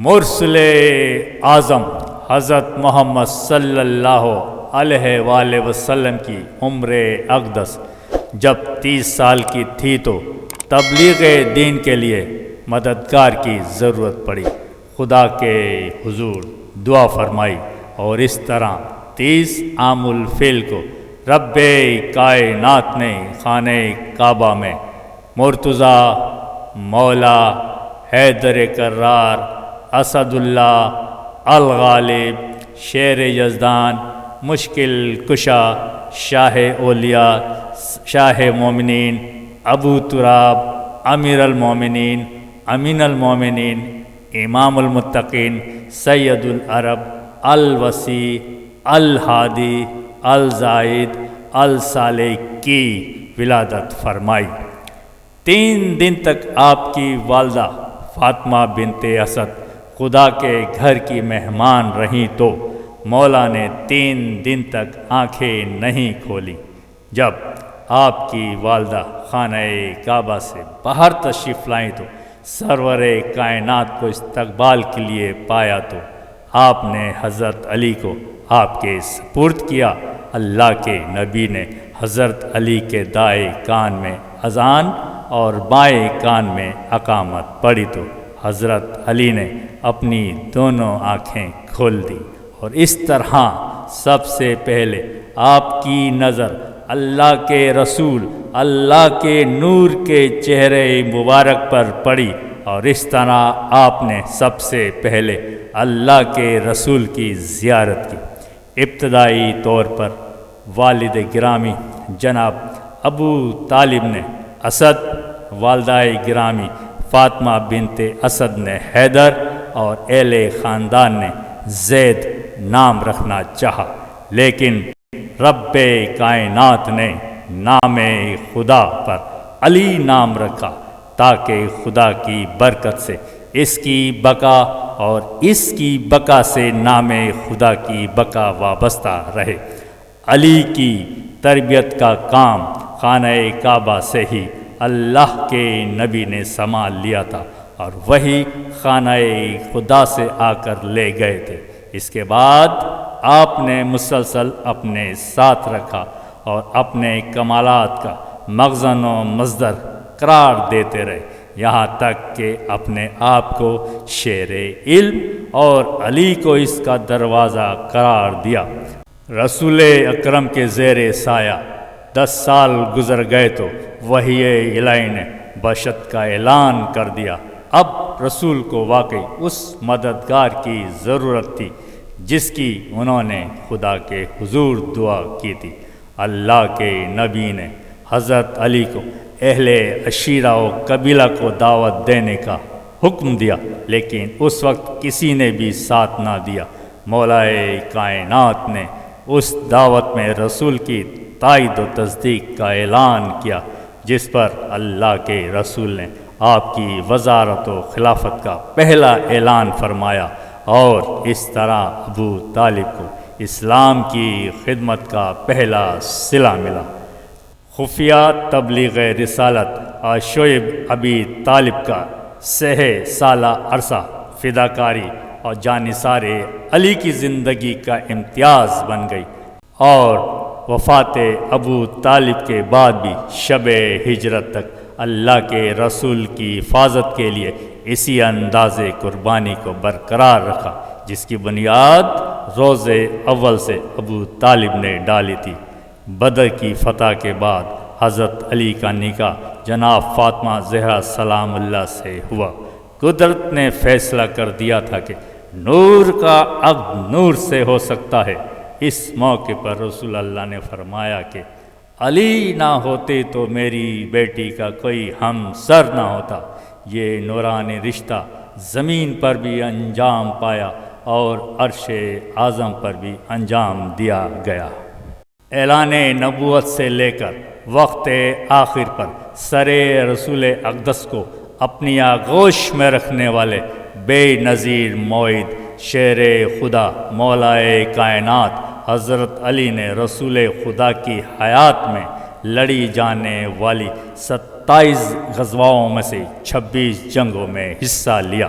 مرسل اعظم حضرت محمد صلی اللہ علیہ وآلہ وسلم کی عمر اقدس جب 30 سال کی تھی تو تبلیغ دین کے لیے مددگار کی ضرورت پڑی۔ خدا کے حضور دعا فرمائی اور اس طرح 30 عام الفیل کو رب کائنات نے خانہ کعبہ میں مرتضیٰ، مولا، حیدر کرار، اسد اللہ، الغالب، شیر یزدان، مشکل کشا، شاہ اولیاء، شاہ مومنین، ابو تراب، امیر المومنین، امین المومنین، امام المتقین، سید العرب، الوسیع، الہادی، الزائد، الصالح کی ولادت فرمائی۔ 3 دن تک آپ کی والدہ فاطمہ بنت اسد خدا کے گھر کی مہمان رہیں تو مولا نے 3 دن تک آنکھیں نہیں کھولی۔ جب آپ کی والدہ خانہ کعبہ سے باہر تشریف لائیں تو سرور کائنات کو استقبال کے لیے پایا تو آپ نے حضرت علی کو آپ کے سپرد کیا۔ اللہ کے نبی نے حضرت علی کے دائیں کان میں اذان اور بائیں کان میں اقامت پڑھی تو حضرت علی نے اپنی دونوں آنکھیں کھول دی اور اس طرح سب سے پہلے آپ کی نظر اللہ کے رسول، اللہ کے نور کے چہرے مبارک پر پڑی اور اس طرح آپ نے سب سے پہلے اللہ کے رسول کی زیارت کی۔ ابتدائی طور پر والد گرامی جناب ابو طالب نے اسد، والدہ گرامی فاطمہ بنت اسد نے حیدر اور اہل خاندان نے زید نام رکھنا چاہا، لیکن رب کائنات نے نام خدا پر علی نام رکھا تاکہ خدا کی برکت سے اس کی بقا اور اس کی بقا سے نام خدا کی بقا وابستہ رہے۔ علی کی تربیت کا کام خانہ کعبہ سے ہی اللہ کے نبی نے سنبھال لیا تھا اور وہی خانہ خدا سے آ کر لے گئے تھے۔ اس کے بعد آپ نے مسلسل اپنے ساتھ رکھا اور اپنے کمالات کا مخزن و مصدر قرار دیتے رہے، یہاں تک کہ اپنے آپ کو شیر علم اور علی کو اس کا دروازہ قرار دیا۔ رسول اکرم کے زیر سایہ 10 سال گزر گئے تو وحی الہی نے بشت کا اعلان کر دیا۔ اب رسول کو واقعی اس مددگار کی ضرورت تھی جس کی انہوں نے خدا کے حضور دعا کی تھی۔ اللہ کے نبی نے حضرت علی کو اہل عشیرہ و قبیلہ کو دعوت دینے کا حکم دیا، لیکن اس وقت کسی نے بھی ساتھ نہ دیا۔ مولا کائنات نے اس دعوت میں رسول کی تائید و تصدیق کا اعلان کیا، جس پر اللہ کے رسول نے آپ کی وزارت و خلافت کا پہلا اعلان فرمایا اور اس طرح ابو طالب کو اسلام کی خدمت کا پہلا صلہ ملا۔ خفیہ تبلیغ رسالت اور شعیب ابی طالب کا 6 سالہ عرصہ فداکاری اور جانثار علی کی زندگی کا امتیاز بن گئی، اور وفات ابو طالب کے بعد بھی شب ہجرت تک اللہ کے رسول کی حفاظت کے لیے اسی انداز قربانی کو برقرار رکھا جس کی بنیاد روز اول سے ابو طالب نے ڈالی تھی۔ بدر کی فتح کے بعد حضرت علی کا نکاح جناب فاطمہ زہرا سلام اللہ سے ہوا۔ قدرت نے فیصلہ کر دیا تھا کہ نور کا عقد نور سے ہو سکتا ہے۔ اس موقع پر رسول اللہ نے فرمایا کہ علی نہ ہوتے تو میری بیٹی کا کوئی ہم سر نہ ہوتا۔ یہ نورانی رشتہ زمین پر بھی انجام پایا اور عرش اعظم پر بھی انجام دیا گیا۔ اعلان نبوت سے لے کر وقت آخر پر سر رسول اقدس کو اپنی آغوش میں رکھنے والے بے نظیر معید شیر خدا مولا کائنات حضرت علی نے رسول خدا کی حیات میں لڑی جانے والی 27 غزواؤں میں سے 26 جنگوں میں حصہ لیا۔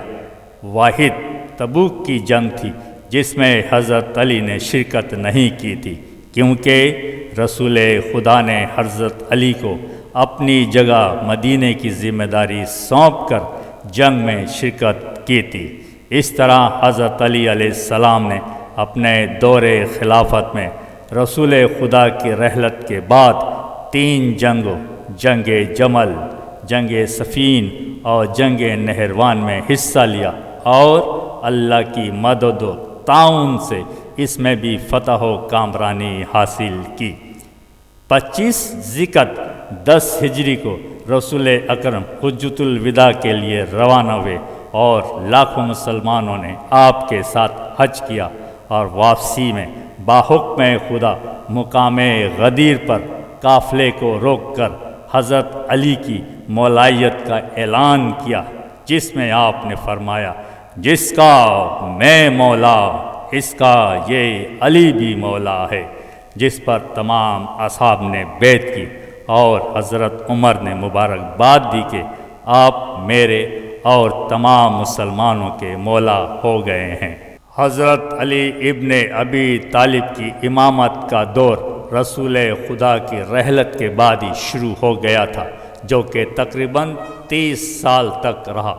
واحد تبوک کی جنگ تھی جس میں حضرت علی نے شرکت نہیں کی تھی، کیونکہ رسول خدا نے حضرت علی کو اپنی جگہ مدینے کی ذمہ داری سونپ کر جنگ میں شرکت کی تھی۔ اس طرح حضرت علی علیہ السلام نے اپنے دور خلافت میں رسول خدا کی رحلت کے بعد 3 جنگوں، جنگ جمل، جنگ صفین اور جنگ نہروان میں حصہ لیا، اور اللہ کی مدد و تعاون سے اس میں بھی فتح و کامرانی حاصل کی۔ 25 ذیقعدہ 10 ہجری کو رسول اکرم حجۃ الوداع کے لیے روانہ ہوئے اور لاکھوں مسلمانوں نے آپ کے ساتھ حج کیا، اور واپسی میں باحکم خدا مقام غدیر پر قافلے کو روک کر حضرت علی کی مولائیت کا اعلان کیا، جس میں آپ نے فرمایا، جس کا میں مولا اس کا یہ علی بھی مولا ہے، جس پر تمام اصحاب نے بیعت کی، اور حضرت عمر نے مبارکباد دی کہ آپ میرے اور تمام مسلمانوں کے مولا ہو گئے ہیں۔ حضرت علی ابن ابی طالب کی امامت کا دور رسول خدا کی رحلت کے بعد ہی شروع ہو گیا تھا، جو کہ تقریباً 30 سال تک رہا،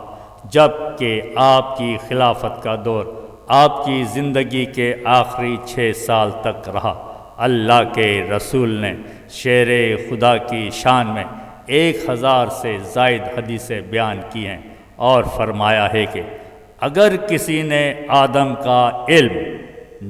جب کہ آپ کی خلافت کا دور آپ کی زندگی کے آخری 6 سال تک رہا۔ اللہ کے رسول نے شیر خدا کی شان میں 1000 سے زائد حدیثیں بیان کی ہیں، اور فرمایا ہے کہ اگر کسی نے آدم کا علم،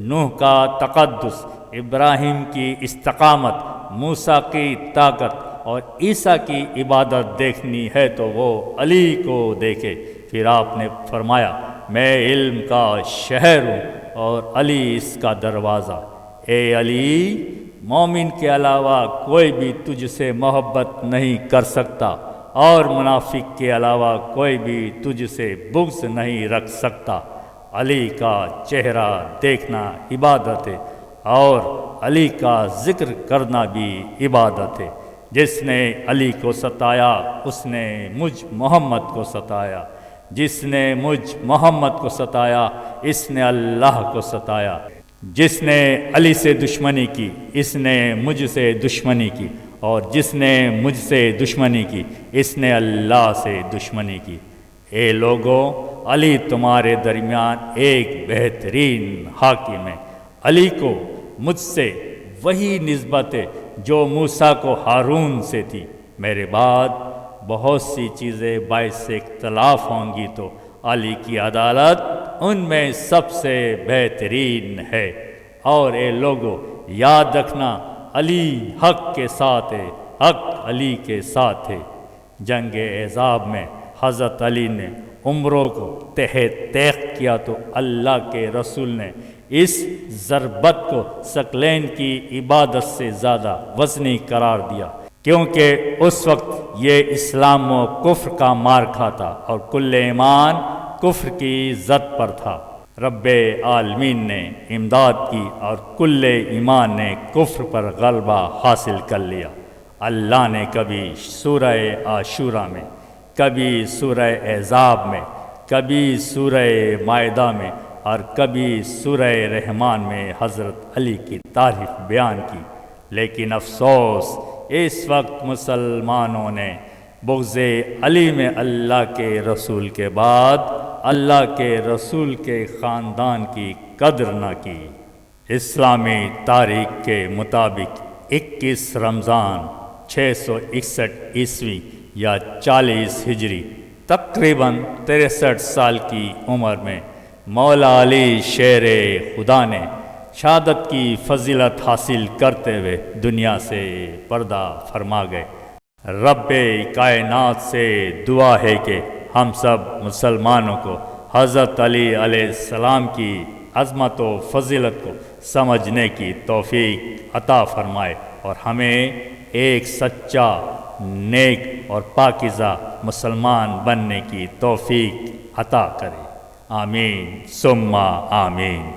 نوح کا تقدس، ابراہیم کی استقامت، موسیٰ کی طاقت اور عیسیٰ کی عبادت دیکھنی ہے تو وہ علی کو دیکھے۔ پھر آپ نے فرمایا، میں علم کا شہر ہوں اور علی اس کا دروازہ۔ اے علی، مومن کے علاوہ کوئی بھی تجھ سے محبت نہیں کر سکتا، اور منافق کے علاوہ کوئی بھی تجھ سے بغض نہیں رکھ سکتا۔ علی کا چہرہ دیکھنا عبادت ہے، اور علی کا ذکر کرنا بھی عبادت ہے۔ جس نے علی کو ستایا اس نے مجھ محمد کو ستایا، جس نے مجھ محمد کو ستایا اس نے اللہ کو ستایا، جس نے علی سے دشمنی کی اس نے مجھ سے دشمنی کی، اور جس نے مجھ سے دشمنی کی اس نے اللہ سے دشمنی کی۔ اے لوگو، علی تمہارے درمیان ایک بہترین حاکم ہے۔ علی کو مجھ سے وہی نسبت ہے جو موسیٰ کو ہارون سے تھی۔ میرے بعد بہت سی چیزیں باعث اختلاف ہوں گی تو علی کی عدالت ان میں سب سے بہترین ہے۔ اور اے لوگو، یاد رکھنا، علی حق کے ساتھ ہے، حق علی کے ساتھ ہے۔ جنگ احزاب میں حضرت علی نے عمروں کو تیغ کیا تو اللہ کے رسول نے اس ضربت کو ثقلین کی عبادت سے زیادہ وزنی قرار دیا، کیونکہ اس وقت یہ اسلام و کفر کا معرکہ تھا اور کل ایمان کفر کی زد پر تھا۔ رب عالمین نے امداد کی اور کل ایمان نے کفر پر غلبہ حاصل کر لیا۔ اللہ نے کبھی سورہ عاشوراء میں، کبھی سورہ احزاب میں، کبھی سورہ مائدہ میں اور کبھی سورہ رحمان میں حضرت علی کی تعریف بیان کی، لیکن افسوس اس وقت مسلمانوں نے بغض علی میں اللہ کے رسول کے بعد اللہ کے رسول کے خاندان کی قدر نہ کی۔ اسلامی تاریخ کے مطابق 21 رمضان 661 عیسوی یا 40 ہجری، تقریباً 63 سال کی عمر میں مولا علی شیر خدا نے شہادت کی فضیلت حاصل کرتے ہوئے دنیا سے پردہ فرما گئے۔ رب کائنات سے دعا ہے کہ ہم سب مسلمانوں کو حضرت علی علیہ السلام کی عظمت و فضیلت کو سمجھنے کی توفیق عطا فرمائے اور ہمیں ایک سچا، نیک اور پاکیزہ مسلمان بننے کی توفیق عطا کرے۔ آمین ثم آمین۔